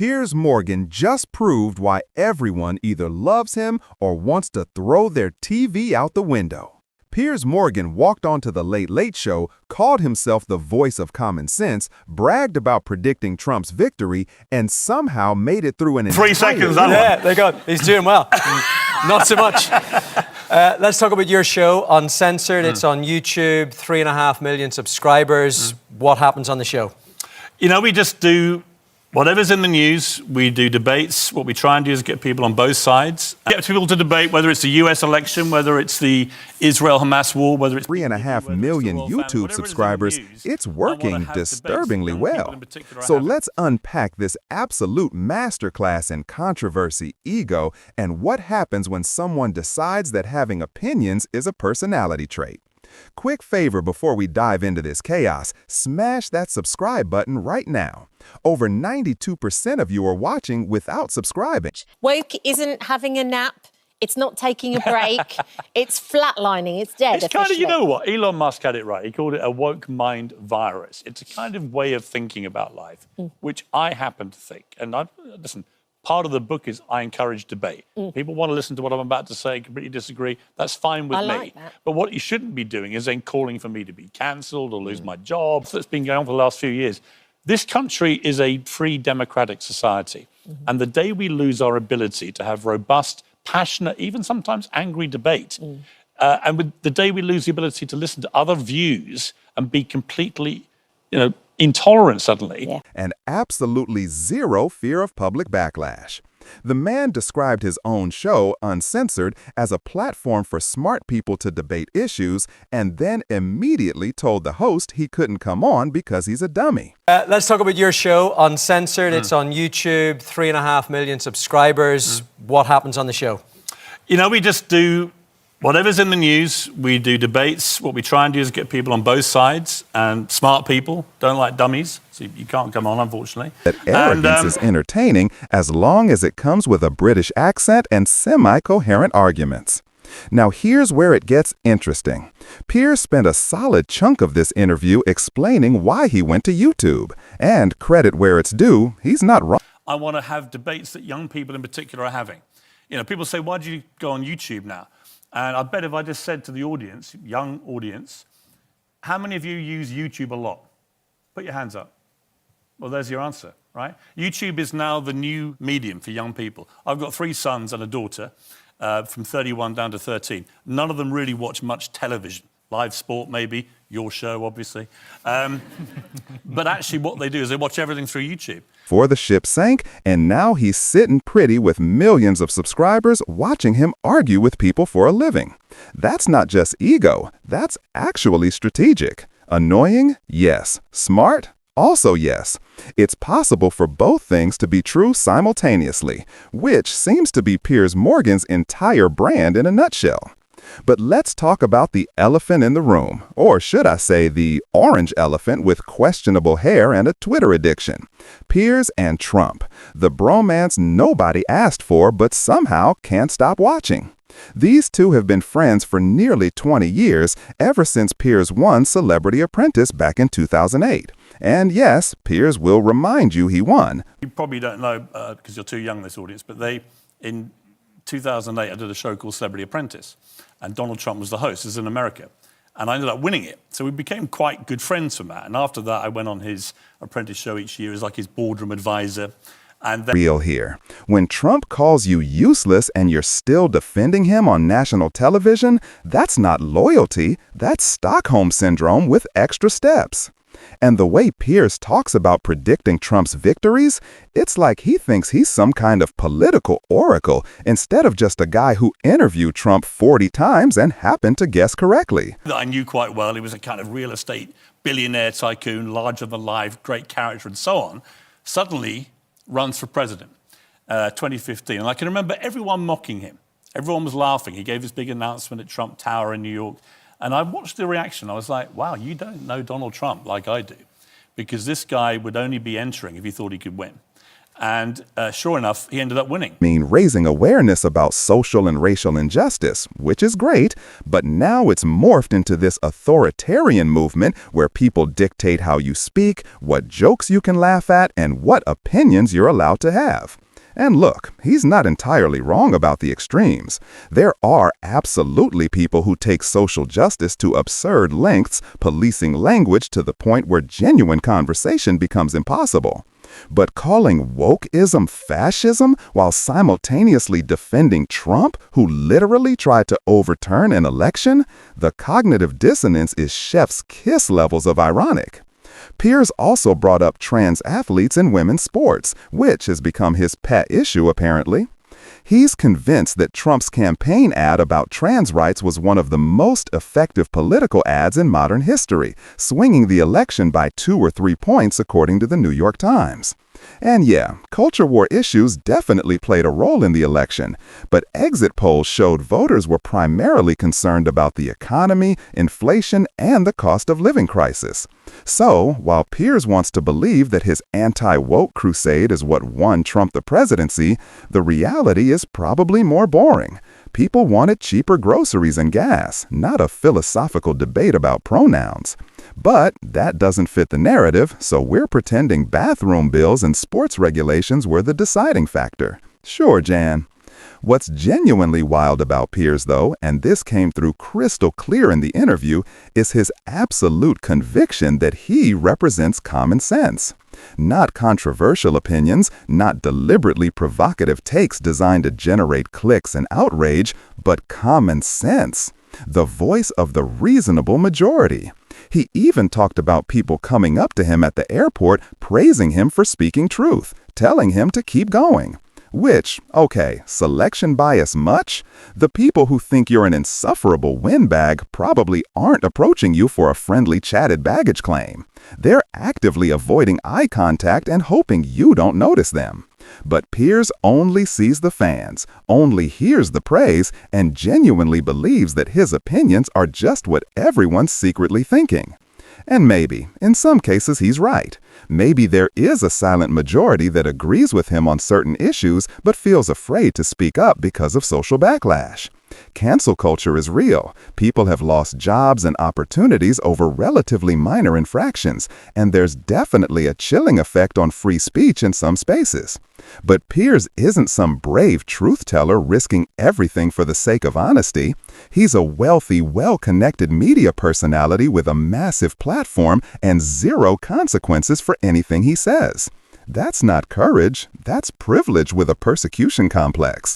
Piers Morgan just proved why everyone either loves him or wants to throw their TV out the window. Piers Morgan walked onto The Late Late Show, called himself the voice of common sense, bragged about predicting Trump's victory, and somehow made it through an entire... 3 seconds, Yeah, there you go. He's doing well. Not so much. Let's talk about your show, Uncensored. It's on YouTube, 3.5 million subscribers. What happens on the show? You know, we just do whatever's in the news. We do debates. What we try and do is get people on both sides. Get people to debate whether it's the US election, whether it's the Israel-Hamas war, whether it's... 3.5 million YouTube subscribers, it's working disturbingly well. So let's unpack this absolute masterclass in controversy, ego, and what happens when someone decides that having opinions is a personality trait. Quick favor before we dive into this chaos, smash that subscribe button right now. Over 92% of you are watching without subscribing. Woke isn't having a nap. It's not taking a break. It's flatlining. It's dead. It's kind of, you know what? Elon Musk had it right. He called it a woke mind virus. It's a kind of way of thinking about life, which I happen to think. And listen, part of the book is I encourage debate. People want to listen to what I'm about to say, completely disagree. That's fine with me. Like that. But what you shouldn't be doing is then calling for me to be cancelled or lose my job. That's been going on for the last few years. This country is a free democratic society. And the day we lose our ability to have robust, passionate, even sometimes angry debate, and with the day we lose the ability to listen to other views and be completely, intolerant suddenly. And absolutely zero fear of public backlash. The man described his own show, Uncensored, as a platform for smart people to debate issues, and then immediately told the host he couldn't come on because he's a dummy. Let's talk about your show, Uncensored. It's on YouTube, 3.5 million subscribers. What happens on the show? You know, we just do whatever's in the news. We do debates. What we try and do is get people on both sides, and smart people don't like dummies, so you can't come on, unfortunately. That arrogance is entertaining as long as it comes with a British accent and semi-coherent arguments. Now here's where it gets interesting. Piers spent a solid chunk of this interview explaining why he went to YouTube. And credit where it's due, he's not wrong. I want to have debates that young people in particular are having. You know, people say, why do you go on YouTube now? And I bet if I just said to the audience, young audience, how many of you use YouTube a lot? Put your hands up. Well, there's your answer, right? YouTube is now the new medium for young people. I've got 3 sons and a daughter, from 31 down to 13. None of them really watch much television. Live sport, maybe. Your show, obviously. But actually what they do is they watch everything through YouTube. For the ship sank, and now he's sitting pretty with millions of subscribers watching him argue with people for a living. That's not just ego, that's actually strategic. Annoying? Yes. Smart? Also yes. It's possible for both things to be true simultaneously, which seems to be Piers Morgan's entire brand in a nutshell. But let's talk about the elephant in the room, or should I say the orange elephant with questionable hair and a Twitter addiction. Piers and Trump, the bromance nobody asked for but somehow can't stop watching. These two have been friends for nearly 20 years, ever since Piers won Celebrity Apprentice back in 2008. And yes, Piers will remind you he won. You probably don't know, because you're too young, this audience, but in 2008, I did a show called Celebrity Apprentice, and Donald Trump was the host. This is in America. And I ended up winning it. So we became quite good friends from that. And after that, I went on his apprentice show each year as like his boardroom advisor. And then real here. When Trump calls you useless and you're still defending him on national television, that's not loyalty, that's Stockholm Syndrome with extra steps. And the way Piers talks about predicting Trump's victories, it's like he thinks he's some kind of political oracle instead of just a guy who interviewed Trump 40 times and happened to guess correctly. That I knew quite well. He was a kind of real estate billionaire tycoon, larger than life, great character and so on. Suddenly runs for president, 2015. And I can remember everyone mocking him. Everyone was laughing. He gave his big announcement at Trump Tower in New York. And I watched the reaction. I was like, wow, you don't know Donald Trump like I do. Because this guy would only be entering if he thought he could win. And sure enough, he ended up winning. Raising awareness about social and racial injustice, which is great, but now it's morphed into this authoritarian movement where people dictate how you speak, what jokes you can laugh at, and what opinions you're allowed to have. And look, he's not entirely wrong about the extremes. There are absolutely people who take social justice to absurd lengths, policing language to the point where genuine conversation becomes impossible. But calling wokeism fascism while simultaneously defending Trump, who literally tried to overturn an election, the cognitive dissonance is chef's kiss levels of ironic. Piers also brought up trans athletes in women's sports, which has become his pet issue apparently. He's convinced that Trump's campaign ad about trans rights was one of the most effective political ads in modern history, swinging the election by 2 or 3 points according to the New York Times. And yeah, culture war issues definitely played a role in the election, but exit polls showed voters were primarily concerned about the economy, inflation, and the cost of living crisis. So, while Piers wants to believe that his anti-woke crusade is what won Trump the presidency, the reality is probably more boring. People wanted cheaper groceries and gas, not a philosophical debate about pronouns. But that doesn't fit the narrative, so we're pretending bathroom bills and sports regulations were the deciding factor. Sure, Jan. What's genuinely wild about Piers, though, and this came through crystal clear in the interview, is his absolute conviction that he represents common sense. Not controversial opinions, not deliberately provocative takes designed to generate clicks and outrage, but common sense. The voice of the reasonable majority. He even talked about people coming up to him at the airport praising him for speaking truth, telling him to keep going. Which, okay, selection bias much? The people who think you're an insufferable windbag probably aren't approaching you for a friendly chatted baggage claim. They're actively avoiding eye contact and hoping you don't notice them. But Piers only sees the fans, only hears the praise, and genuinely believes that his opinions are just what everyone's secretly thinking. And maybe, in some cases, he's right. Maybe there is a silent majority that agrees with him on certain issues but feels afraid to speak up because of social backlash. Cancel culture is real. People have lost jobs and opportunities over relatively minor infractions, and there's definitely a chilling effect on free speech in some spaces. But Piers isn't some brave truth teller risking everything for the sake of honesty. He's a wealthy, well-connected media personality with a massive platform and zero consequences for anything he says. That's not courage, that's privilege with a persecution complex.